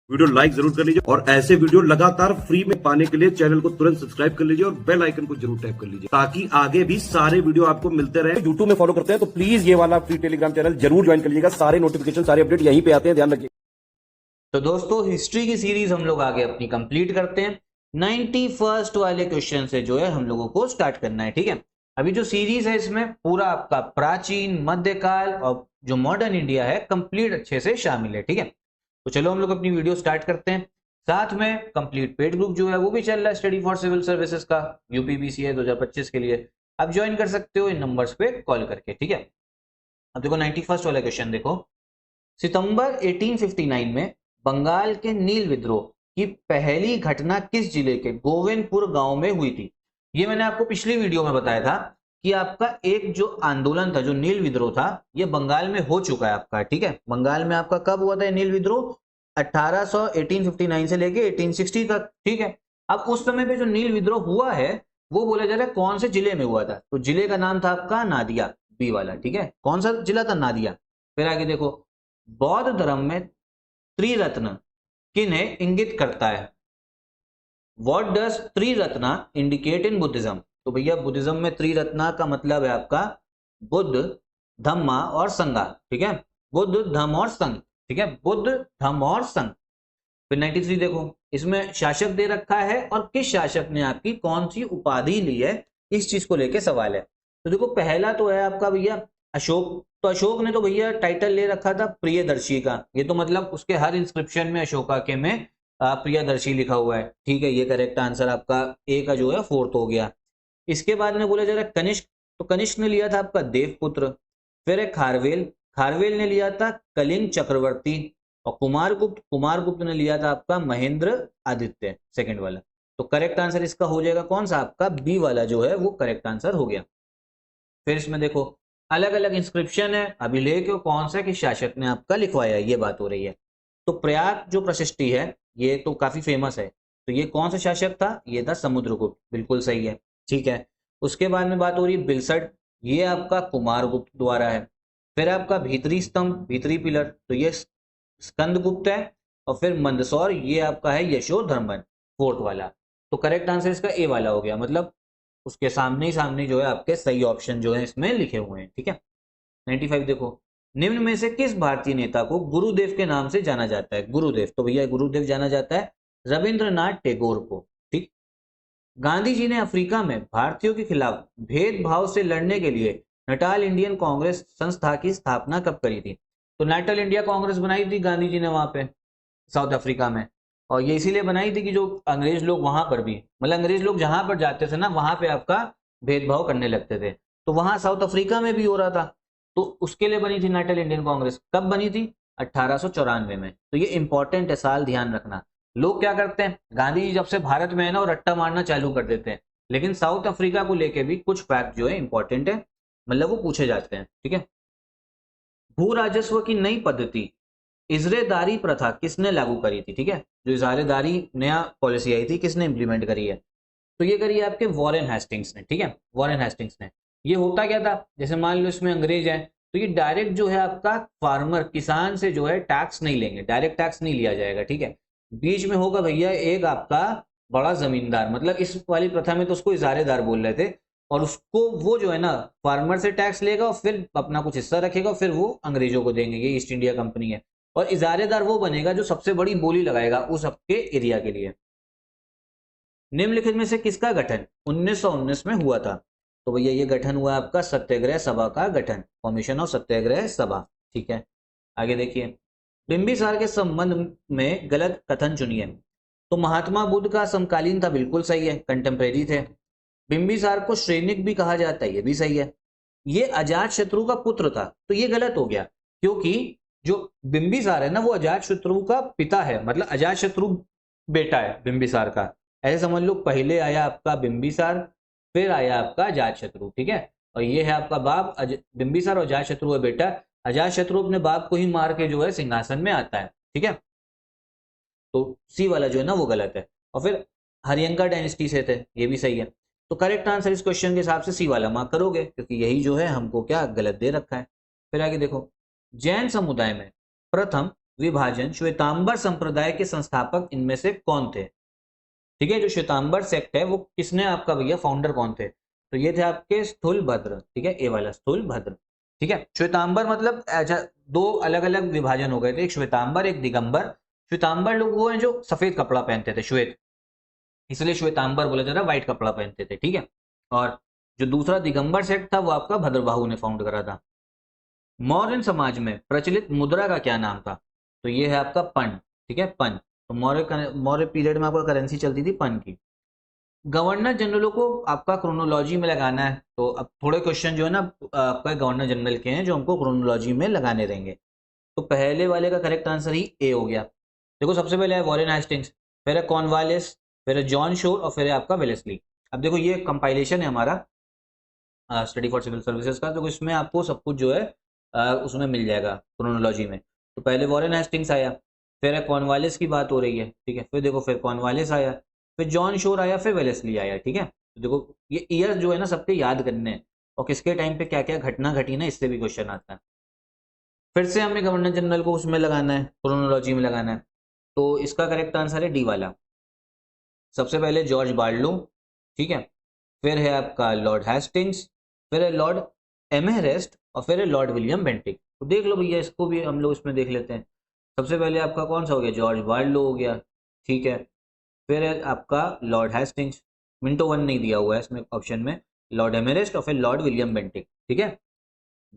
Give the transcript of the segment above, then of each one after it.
Video like जरूर कर लीजिए और ऐसे वीडियो लगातार फ्री में पाने के लिए चैनल को तुरंत सब्सक्राइब कर लीजिए और बेल आइकन को जरूर टैप कर लीजिए ताकि आगे भी सारे वीडियो आपको मिलते रहे। यूट्यूब में फॉलो करते हैं तो प्लीज ये वाला फ्री टेलीग्राम चैनल जरूर ज्वाइन कर लीजिएगा। सारे नोटिफिकेशन सारे अपडेट यहीं पे आते हैं, ध्यान रखिए। तो दोस्तों हिस्ट्री की सीरीज हम लोग आगे अपनी कंप्लीट करते हैं। 91st वाले क्वेश्चन से जो है हम लोगों को स्टार्ट करना है। ठीक है, अभी जो सीरीज है इसमें पूरा आपका प्राचीन, मध्यकाल और जो मॉडर्न इंडिया है कंप्लीट अच्छे से शामिल है। ठीक है, तो चलो हम लोग अपनी वीडियो स्टार्ट करते हैं। साथ में कंप्लीट पेड ग्रुप जो है वो भी चल रहा है स्टडी फॉर सिविल सर्विसेज का, यूपीपीसीए 2025 के लिए। आप ज्वाइन कर सकते हो इन नंबर्स पे कॉल करके। ठीक है, अब देखो 91st वाला क्वेश्चन देखो। सितंबर 1859 में बंगाल के नील विद्रोह की पहली घटना किस जिले के गोविंदपुर गांव में हुई थी? ये मैंने आपको पिछली वीडियो में बताया था कि आपका एक जो आंदोलन था, जो नील विद्रोह था, ये बंगाल में हो चुका है आपका। ठीक है, बंगाल में आपका कब हुआ था नील विद्रोह? 1859 से लेके 1860 तक। ठीक है, अब उस समय पे जो नील विद्रोह हुआ है वो बोला जा रहा है कौन से जिले में हुआ था, तो जिले का नाम था आपका नादिया, बी वाला। ठीक है, कौन सा जिला था? नादिया। फिर आगे देखो, बौद्ध धर्म में त्रिरत्न किन्हें इंगित करता है? What does Triratna indicate in Buddhism? तो भैया बुद्धिज्म में त्रिरत्ना का मतलब है आपका बुद्ध, धम्मा और संघा। ठीक है, बुद्ध, धम्म और संघ। ठीक है, बुद्ध, धम्म और संघ। फिर 93 देखो, इसमें शासक दे रखा है और किस शासक ने आपकी कौन सी उपाधि ली है, इस चीज को लेके सवाल है। तो देखो पहला तो है आपका भैया अशोक। तो अशोक ने तो भैया टाइटल ले रखा था प्रियदर्शी का, ये तो मतलब उसके हर इंस्क्रिप्शन में अशोका के में प्रियदर्शी लिखा हुआ है। ठीक है, ये करेक्ट आंसर आपका ए का जो है 4th हो गया। इसके बाद में बोला जा रहा है कनिष्क, तो कनिष्क ने लिया था आपका देवपुत्र। फिर है खारवेल, खारवेल ने लिया था कलिंग चक्रवर्ती। और कुमारगुप्त, कुमारगुप्त ने लिया था आपका महेंद्र आदित्य, सेकंड वाला। तो करेक्ट आंसर इसका हो जाएगा कौन सा? आपका बी वाला जो है वो करेक्ट आंसर हो गया। फिर इसमें देखो अलग अलग इंस्क्रिप्शन है, अभिलेख कौन सा किस शासक ने आपका लिखवाया, ये बात हो रही है। तो प्रयाग जो प्रशिष्टि है ये तो काफी फेमस है, तो ये कौन सा शासक था? ये था समुद्रगुप्त, बिल्कुल सही है। ठीक है, उसके बाद में बात हो रही है बिलसट, ये आपका कुमारगुप्त द्वारा है। फिर आपका भीतरी स्तंभ, भीतरी पिलर, तो ये स्कंदगुप्त है। और फिर मंदसौर, ये आपका है यशोधर्मन, 4th वाला। तो करेक्ट आंसर इसका ए वाला हो गया, मतलब उसके सामने ही सामने जो है आपके सही ऑप्शन जो है इसमें लिखे हुए हैं। ठीक है, 95 देखो, निम्न में से किस भारतीय नेता को गुरुदेव के नाम से जाना जाता है? गुरुदेव, तो भैया गुरुदेव जाना जाता है रविंद्रनाथ टैगोर को। ठीक, गांधी जी ने अफ्रीका में भारतीयों के खिलाफ भेदभाव से लड़ने के लिए नटाल इंडियन कांग्रेस संस्था की स्थापना कब करी थी? तो नेटल इंडिया कांग्रेस बनाई थी गांधी जी ने वहां पे साउथ अफ्रीका में, और ये इसीलिए बनाई थी कि जो अंग्रेज लोग वहां पर भी, मतलब अंग्रेज लोग जहां पर जाते थे ना वहां पे आपका भेदभाव करने लगते थे, तो वहां साउथ अफ्रीका में भी हो रहा था, तो उसके लिए बनी थी नेटल इंडियन कांग्रेस। कब बनी थी? 1894 में। तो ये इंपॉर्टेंट है, साल ध्यान रखना। लोग क्या करते हैं, गांधी जी जब से भारत में है ना, वो रट्टा मारना चालू कर देते हैं, लेकिन साउथ अफ्रीका को लेके भी कुछ फैक्ट जो है इंपॉर्टेंट है, मतलब वो पूछे जाते हैं। ठीक है, भू राजस्व की नई पद्धति इजरेदारी प्रथा किसने लागू करी थी? ठीक है, जो इजहारेदारी नया पॉलिसी आई थी किसने इंप्लीमेंट करी है? तो ये करी है आपके वॉरेन हेस्टिंग्स ने। ठीक है, वॉरेन हेस्टिंग्स ने। ये होता क्या था, जैसे मान लो इसमें अंग्रेज है, तो ये डायरेक्ट जो है आपका फार्मर, किसान से जो है टैक्स नहीं लेंगे, डायरेक्ट टैक्स नहीं लिया जाएगा। ठीक है, बीच में होगा भैया एक आपका बड़ा जमींदार, मतलब इस वाली प्रथा में तो उसको इजारेदार बोल रहे थे, और उसको वो जो है ना फार्मर से टैक्स लेगा और फिर अपना कुछ हिस्सा रखेगा, फिर वो अंग्रेजों को देंगे, ये ईस्ट इंडिया कंपनी है। और इजारेदार वो बनेगा जो सबसे बड़ी बोली लगाएगा उस आपके एरिया के लिए। निम्नलिखित में से किसका गठन 1919 में हुआ था? तो भैया ये गठन हुआ आपका सत्याग्रह सभा का गठन, फॉर्मेशन ऑफ सत्याग्रह सभा। ठीक है, आगे देखिए, बिंबिसार के संबंध में गलत कथन चुनिए। तो महात्मा बुद्ध का समकालीन था, बिल्कुल सही है, कंटेम्प्रेरी थे। बिंबिसार को श्रेनिक भी कहा जाता है, ये भी सही है। ये अजात शत्रु का पुत्र था, तो ये गलत हो गया, क्योंकि जो बिंबिसार है ना वो अजात शत्रु का पिता है, मतलब अजात शत्रु बेटा है बिंबिसार का। ऐसे समझ लो, पहले आया आपका बिंबिसार, फिर आया आपका अजात शत्रु। ठीक है, और ये है आपका बाप बिंबिसार, और अजात शत्रु है बेटा। अजात शत्रु अपने बाप को ही मार के जो है सिंहासन में आता है। ठीक है, तो सी वाला जो है ना वो गलत है। और फिर हरियंका डायनेस्टी से थे, ये भी सही है। तो करेक्ट आंसर इस क्वेश्चन के हिसाब से सी वाला मार्क करोगे, क्योंकि यही जो है हमको क्या गलत दे रखा है। फिर आगे देखो, जैन समुदाय में प्रथम विभाजन श्वेतांबर संप्रदाय के संस्थापक इनमें से कौन थे? ठीक है, जो श्वेतांबर सेक्ट है वो किसने आपका भैया फाउंडर कौन थे? तो ये थे आपके स्थूलभद्र। ठीक है, ए वाला स्थूलभद्र। ठीक है, श्वेतांबर मतलब अच्छा, दो अलग अलग विभाजन हो गए थे, एक श्वेतांबर एक दिगंबर। श्वेतांबर लोग वो हैं जो सफेद कपड़ा पहनते थे, श्वेत, इसलिए श्वेतांबर बोला जाता है, व्हाइट कपड़ा पहनते थे। ठीक है, और जो दूसरा दिगंबर सेक्ट था वो आपका भद्रबाहु ने फाउंड करा था। मौर्य समाज में प्रचलित मुद्रा का क्या नाम था? तो ये है आपका पन। ठीक है, पन। तो मौर्य पीरियड में आपका करेंसी चलती थी पन की। गवर्नर जनरलों को आपका क्रोनोलॉजी में लगाना है, तो अब थोड़े क्वेश्चन जो है ना आपका गवर्नर जनरल के हैं जो हमको क्रोनोलॉजी में लगाने रहेंगे। तो पहले वाले का करेक्ट आंसर ही ए हो गया। देखो सबसे पहले है वॉरेन हेस्टिंग्स, फिर है कॉर्नवालिस, फिर है जॉन शोर और फिर है आपका वेलेस्ली। अब देखो ये कंपाइलेशन है हमारा स्टडी फॉर सिविल सर्विसेज का, तो इसमें आपको सब कुछ जो है उसमें मिल जाएगा क्रोनोलॉजी में। तो पहले वॉरेन हेस्टिंग्स आया, फिर है कॉर्नवालिस की बात हो रही है। ठीक है, फिर देखो फिर कॉर्नवालिस आया, फिर जॉन शोर आया, फिर वेलेस्ली आया। ठीक है, तो देखो ये ईयर जो है ना सबके याद करने हैं, और किसके टाइम पे क्या क्या घटना घटी ना, इससे भी क्वेश्चन आता है। फिर से हमें गवर्नर जनरल को उसमें लगाना है, क्रोनोलॉजी में लगाना है। तो इसका करेक्ट आंसर है डी वाला। सबसे पहले जॉर्ज बार्लो, ठीक है, फिर है आपका लॉर्ड हेस्टिंग्स, फिर है लॉर्ड एमहेरेस्ट और फिर है लॉर्ड विलियम बेंटिक। तो देख लो भैया, इसको भी हम लोग इसमें देख लेते हैं। सबसे पहले आपका कौन सा हो गया, जॉर्ज बार्लो हो गया। ठीक है, फिर है आपका लॉर्ड हेस्टिंग्स, मिंटो वन नहीं दिया हुआ है इसमें ऑप्शन में, लॉर्ड एमहेरेस्ट और फिर लॉर्ड विलियम बेंटिक। ठीक है,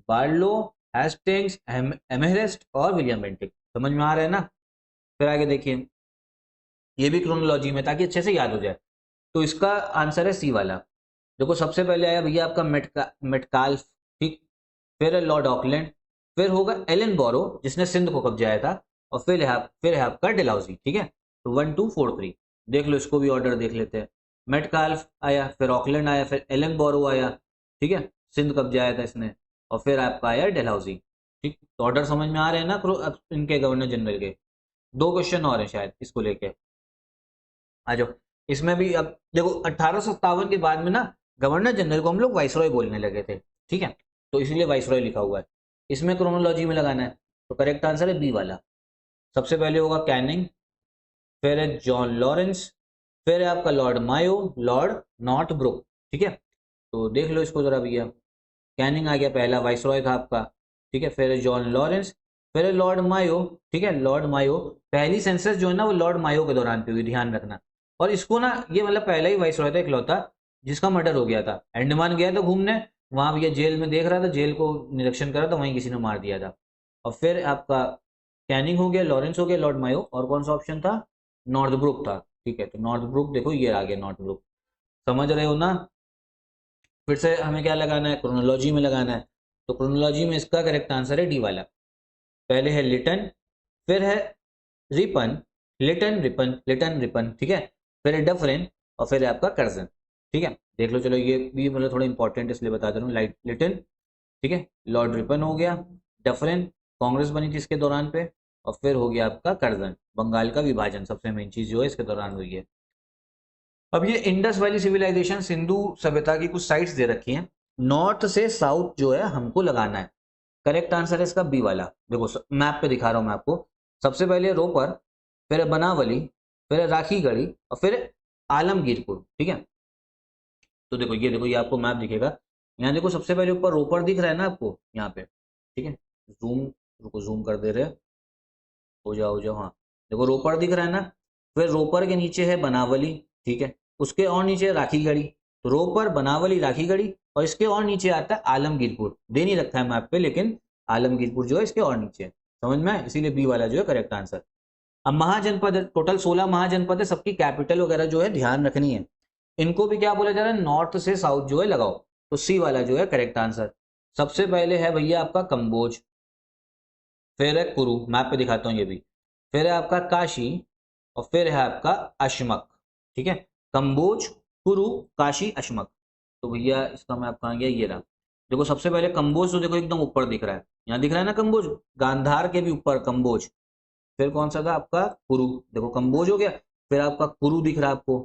बार्लो, हेस्टिंग्स, एमहेरेस्ट और विलियम बेंटिक। समझ में आ रहा है ना? फिर आगे देखिए, ये भी क्रोनोलॉजी में ताकि अच्छे से याद हो जाए। तो इसका आंसर है सी वाला। देखो सबसे पहले आया भैया आपका मेटकाल्फ, ठीक, फिर है लॉर्ड ऑकलैंड, फिर होगा एलन बोरो जिसने सिंध को कब्जाया था, और फिर है आपका डलहौजी। ठीक है, तो 1 2 4 3 देख लो, इसको भी ऑर्डर देख लेते हैं। मेटकाल्फ आया, फिर ऑकलैंड आया, फिर एलन बोरो आया। ठीक है, सिंध कब्जाया था इसने, और फिर आपका आया डलहौजी। ठीक, तो ऑर्डर समझ में आ रहे हैं ना इनके गवर्नर जनरल के? दो क्वेश्चन और हैं शायद इसको लेके, आ जाओ। इसमें भी अब देखो 1857 के बाद में ना गवर्नर जनरल को हम लोग वाइसरॉय बोलने लगे थे। ठीक है, तो इसलिए वाइसरॉय लिखा हुआ है। इसमें क्रोनोलॉजी में लगाना है, तो करेक्ट आंसर है बी वाला। सबसे पहले होगा कैनिंग, फिर है जॉन लॉरेंस, फिर है आपका लॉर्ड मायो, लॉर्ड नॉर्थ ब्रुक। ठीक है, तो देख लो इसको जरा भैया। कैनिंग आ गया, पहला वाइसरॉय था आपका। ठीक है, फिर है जॉन लॉरेंस, फिर है लॉर्ड मायो। ठीक है, लॉर्ड मायो, पहली सेंसस जो है ना वो लॉर्ड मायो के दौरान पे हुई, ध्यान रखना। और इसको ना ये मतलब पहला ही वाइसरॉय था इकलौता जिसका मर्डर हो गया था। अंडमान गया था घूमने, वहां भी ये जेल में देख रहा था, जेल को निरीक्षण करा था, वहीं किसी ने मार दिया था। और फिर आपका कैनिंग हो गया, लॉरेंस हो गया, लॉर्ड मायो, और कौन सा ऑप्शन था? नॉर्थ ब्रुक था। ठीक है, तो नॉर्थ ब्रुक देखो ये आ गया नॉर्थ ब्रुक। समझ रहे हो ना? फिर से हमें क्या लगाना है, क्रोनोलॉजी में लगाना है। तो क्रोनोलॉजी में इसका करेक्ट आंसर है डी वाला। पहले है लिटन, फिर है Ripon, Lytton Ripon, Lytton Ripon. ठीक है, फिर है डफरिन और फिर है आपका कर्जन। ठीक है, देख लो, चलो ये भी मतलब थोड़ा इंपॉर्टेंट इसलिए बता दे रहा हूँ। लाइट लिटन, ठीक है, लॉर्ड रिपन हो गया, डफरिन कांग्रेस बनी थी इसके दौरान पे, और फिर हो गया आपका कर्जन, बंगाल का विभाजन सबसे मेन चीज जो है इसके दौरान हुई है। अब ये इंडस वैली सिविलाइजेशन, सिंधु सभ्यता की कुछ साइट्स दे रखी हैं, नॉर्थ से साउथ जो है हमको लगाना है। करेक्ट आंसर है इसका बी वाला। देखो मैप पे दिखा रहा हूं मैं आपको। सबसे पहले रोपर, फिर है बनावली, फिर है राखीगढ़ी और फिर है आलमगीरपुर। ठीक है, तो देखो ये आपको मैप दिखेगा। यहाँ देखो सबसे पहले ऊपर रोपर दिख रहा है ना आपको यहाँ पे। ठीक है, जूम, रुको जूम कर दे रहे, हो जाओ, हाँ, देखो रोपर दिख रहा है ना। फिर रोपर के नीचे है बनावली, ठीक है, उसके और नीचे है राखीगढ़ी। तो रोपर, बनावली, राखीगढ़ी और इसके और नीचे आता है आलमगीरपुर। दे नहीं रखा है मैप पे, लेकिन आलमगीरपुर जो है इसके और नीचे है। समझ में आए? इसीलिए बी वाला जो है करेक्ट आंसर। अब महाजनपद, टोटल 16 महाजनपद है, सबकी कैपिटल वगैरह जो है ध्यान रखनी है। इनको भी क्या बोला जा रहा है, नॉर्थ से साउथ जो है लगाओ। तो सी वाला जो है करेक्ट आंसर। सबसे पहले है भैया आपका कंबोज, फिर है कुरु, मैप पे दिखाता हूँ ये भी, फिर है आपका काशी और फिर है आपका अशमक। ठीक है, कंबोज, कुरु, काशी, अशमक। तो भैया इसका मैप कहाँ गया, ये रहा। देखो सबसे पहले कंबोज तो देखो एकदम ऊपर दिख रहा है, यहाँ दिख रहा है ना कंबोज, गांधार के भी ऊपर कंबोज। फिर कौन सा था आपका, कुरु, देखो कंबोज हो गया। फिर आपका कुरु दिख रहा है आपको,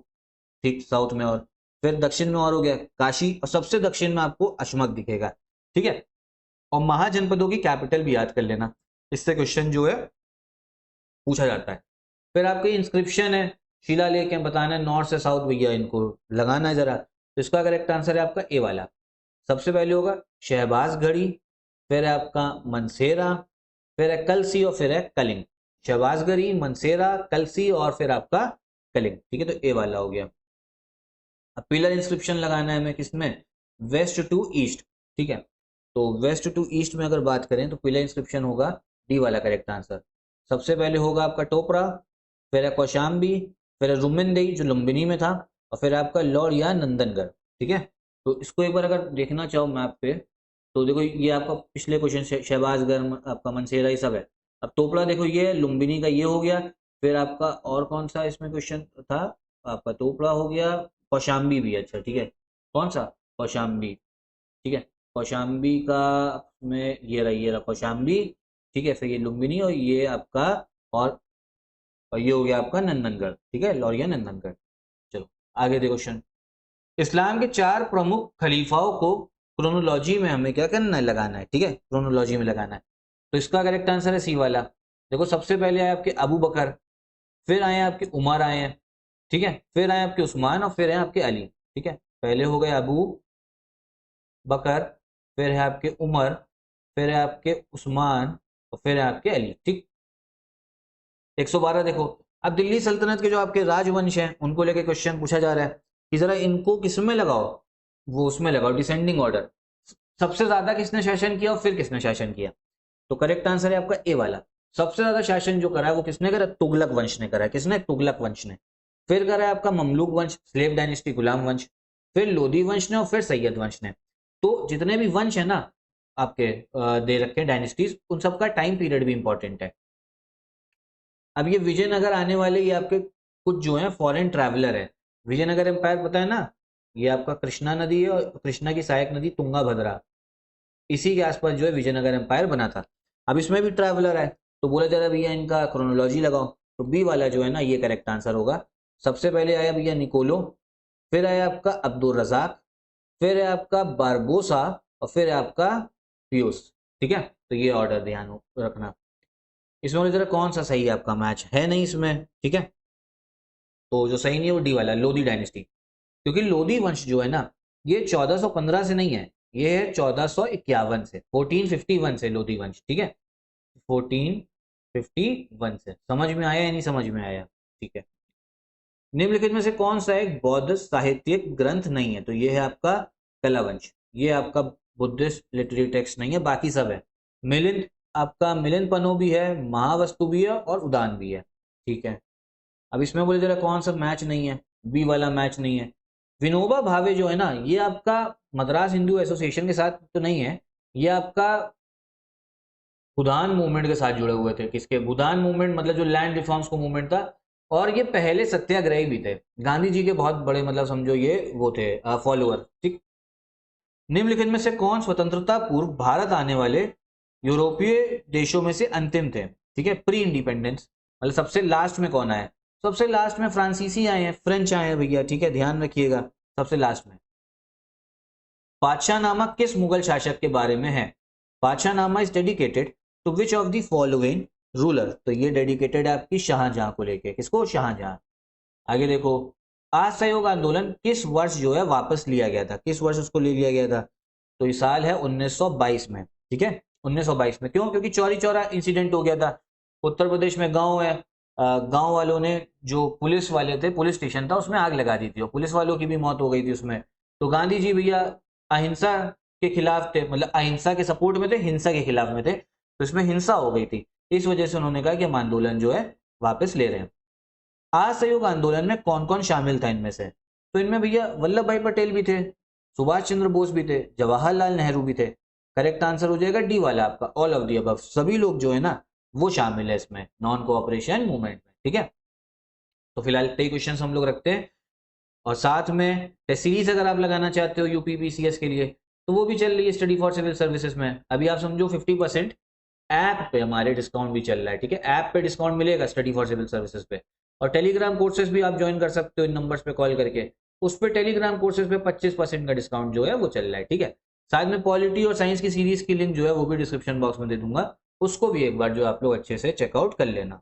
ठीक साउथ में। और फिर दक्षिण में और हो गया काशी, और सबसे दक्षिण में आपको अशमक दिखेगा। ठीक है, और महाजनपदों की कैपिटल भी याद कर लेना, इससे क्वेश्चन जो है पूछा जाता है। फिर आपके इंस्क्रिप्शन है, शिलालेख है, बताना है नॉर्थ से साउथ भैया, इनको लगाना है जरा। तो इसका करेक्ट आंसर है आपका ए वाला। सबसे पहले होगा शहबाज घड़ी, फिर है आपका मनसेरा, फिर है कलसी और फिर है कलिंग। शहबाज घड़ी, मनसेरा, कलसी और फिर आपका कलिंग। ठीक है, तो ए वाला हो गया। अब पिलर इंस्क्रिप्शन लगाना है हमें किसमें, वेस्ट टू ईस्ट। ठीक है, तो वेस्ट टू ईस्ट में अगर बात करें तो पिलर इंस्क्रिप्शन होगा डी वाला करेक्ट आंसर। सबसे पहले होगा आपका टोपरा, फिर है कौशाम्बी, फिर है रुमिनदेई जो लुम्बिनी में था, और फिर आपका लौर या नंदनगढ़। ठीक है, तो इसको एक बार अगर देखना चाहो मैप पे, तो देखो ये आपका पिछले क्वेश्चन शहबाजगढ़, आपका मनसेरा, ये सब है। अब टोपरा देखो ये लुम्बिनी का ये हो गया, फिर आपका और कौन सा इसमें क्वेश्चन था, आपका टोपरा हो गया, कौशाम्बी भी। अच्छा ठीक है, कौन सा, कौशाम्बी। ठीक है, कौशाम्बी का में ये रहा कौशाम्बी। ठीक है, फिर ये लुम्बिनी और ये आपका, और ये हो गया आपका नंदनगढ़। ठीक है, लौरिया नंदनगढ़। चलो आगे देखो क्वेश्चन। इस्लाम के 4 प्रमुख खलीफाओं को क्रोनोलॉजी में हमें क्या करना है, लगाना है। ठीक है, क्रोनोलॉजी में लगाना है। तो इसका करेक्ट आंसर है सी वाला। देखो सबसे पहले आए आपके अबू बकर, फिर आए आपके उमर आए हैं, ठीक है, फिर आए आपके उस्मान और फिर है आपके अली। ठीक है, पहले हो गए अबू बकर, फिर है आपके उमर, फिर है आपके उस्मान और फिर है आपके अली। ठीक, 112 देखो। अब दिल्ली सल्तनत के जो आपके राजवंश हैं उनको लेके क्वेश्चन पूछा जा रहा है कि जरा इनको किसमें लगाओ, वो उसमें लगाओ डिसेंडिंग ऑर्डर। सबसे ज्यादा किसने शासन किया और फिर किसने शासन किया। तो करेक्ट आंसर है आपका ए वाला। सबसे ज्यादा शासन जो करा है वो किसने करा, तुगलक वंश ने करा है। किसने, तुगलक वंश ने। फिर करा है आपका ममलूक वंश, स्लेव डायनेस्टी, गुलाम वंश, फिर लोधी वंश ने और फिर सैयद वंश ने। तो जितने भी वंश है ना आपके दे रखे हैं डायनेस्टीज, उन सबका टाइम पीरियड भी इंपॉर्टेंट है। अब ये विजयनगर आने वाले ये आपके कुछ जो है फॉरेन ट्रैवलर है। विजयनगर एम्पायर पता है ना, ये आपका कृष्णा नदी है और कृष्णा की सहायक नदी तुंगा भद्रा, इसी के आसपास जो है विजयनगर एम्पायर बना था। अब इसमें भी ट्रैवलर है, तो बोला जा रहा है भैया इनका क्रोनोलॉजी लगाओ। तो बी वाला जो है ना ये करेक्ट आंसर होगा। सबसे पहले आया भैया निकोलो, फिर आया आपका अब्दुल रजाक, फिर है आपका बारबोसा और फिर है आपका पियूस। ठीक है, तो ये ऑर्डर ध्यान रखना। इसमें बोले जरा कौन सा सही है आपका, मैच है नहीं इसमें। ठीक है, तो जो सही नहीं है वो डी वाला, लोधी डायनेस्टी। क्योंकि लोधी वंश जो है ना ये 1415 से नहीं है, ये है 1451 से, 1451 से लोधी वंश। ठीक है, 1451 से। समझ में आया या नहीं समझ में आया। ठीक है, निम्नलिखित में से कौन सा एक बौद्ध साहित्यिक ग्रंथ नहीं है। तो ये है आपका कलावंश, ये आपका बुद्धिस्ट लिटरेरी टेक्स्ट नहीं है, बाकी सब है। मिलिंद, आपका मिलिंद पनो भी है, महावस्तु भी है और उदान भी है। ठीक है, अब इसमें बोले जरा कौन सा मैच नहीं है, बी वाला मैच नहीं है। विनोबा भावे जो है ना ये आपका मद्रास हिंदू एसोसिएशन के साथ तो नहीं है, ये आपका भूदान मूवमेंट के साथ जुड़े हुए थे। किसके, भूदान मूवमेंट, मतलब जो लैंड रिफॉर्म्स को मूवमेंट था। और ये पहले सत्याग्रही भी थे, गांधी जी के बहुत बड़े मतलब समझो ये वो थे फॉलोअर। ठीक, निम्नलिखित में से कौन स्वतंत्रता पूर्व भारत आने वाले यूरोपीय देशों में से अंतिम थे। ठीक है, प्री इंडिपेंडेंस, मतलब सबसे लास्ट में कौन आया, सबसे लास्ट में फ्रांसीसी आए हैं, फ्रेंच आए हैं भैया। ठीक है, ध्यान रखिएगा सबसे लास्ट में। बादशाह नामा किस मुगल शासक के बारे में है। Badshahnama is dedicated to which of the following ruler. तो ये डेडिकेटेड है आपकी शाहजहां को लेके, किसको, शाहजहां। आगे देखो, असहयोग आंदोलन किस वर्ष जो है वापस लिया गया था, किस वर्ष उसको ले लिया गया था। तो ये साल है 1922 में। ठीक है, 1922 में। क्यों, क्योंकि चौरी चौरा इंसिडेंट हो गया था। उत्तर प्रदेश में गांव है, गांव वालों ने, जो पुलिस वाले थे, पुलिस स्टेशन था उसमें आग लगा दी थी और पुलिस वालों की भी मौत हो गई थी उसमें। तो गांधी जी भैया अहिंसा के खिलाफ थे, मतलब अहिंसा के सपोर्ट में थे, हिंसा के खिलाफ में थे। तो इसमें हिंसा हो गई थी, इस वजह से उन्होंने कहा कि हम आंदोलन जो है वापस ले रहे हैं। असहयोग आंदोलन में कौन कौन शामिल था इनमें से। तो इनमें भैया वल्लभ भाई पटेल भी थे, सुभाष चंद्र बोस भी थे, जवाहरलाल नेहरू भी थे। करेक्ट आंसर हो जाएगा डी वाला आपका, ऑल ऑफ दी अबव। सभी लोग जो है ना वो शामिल है इसमें नॉन कोऑपरेशन मूवमेंट में। ठीक है, तो फिलहाल कई क्वेश्चन हम लोग रखते हैं और साथ में टेस्ट सीरीज अगर आप लगाना चाहते हो यूपीपीसीएस के लिए तो वो भी चल रही है स्टडी फॉर सिविल सर्विसेज में। अभी आप समझो 50% ऐप पे हमारे डिस्काउंट भी चल रहा है। ठीक है, ऐप पे डिस्काउंट मिलेगा स्टडी फॉर सिविल सर्विसेज पे। और टेलीग्राम कोर्सेज भी आप ज्वाइन कर सकते हो इन नंबर्स पे कॉल करके, उस पर टेलीग्राम कोर्सेज पे 25% का डिस्काउंट जो है वो चल रहा है। ठीक है, साथ में पॉलिटी और साइंस की सीरीज की लिंक जो है वो भी डिस्क्रिप्शन बॉक्स में दे दूंगा, उसको भी एक बार जो आप लोग अच्छे से चेकआउट कर लेना।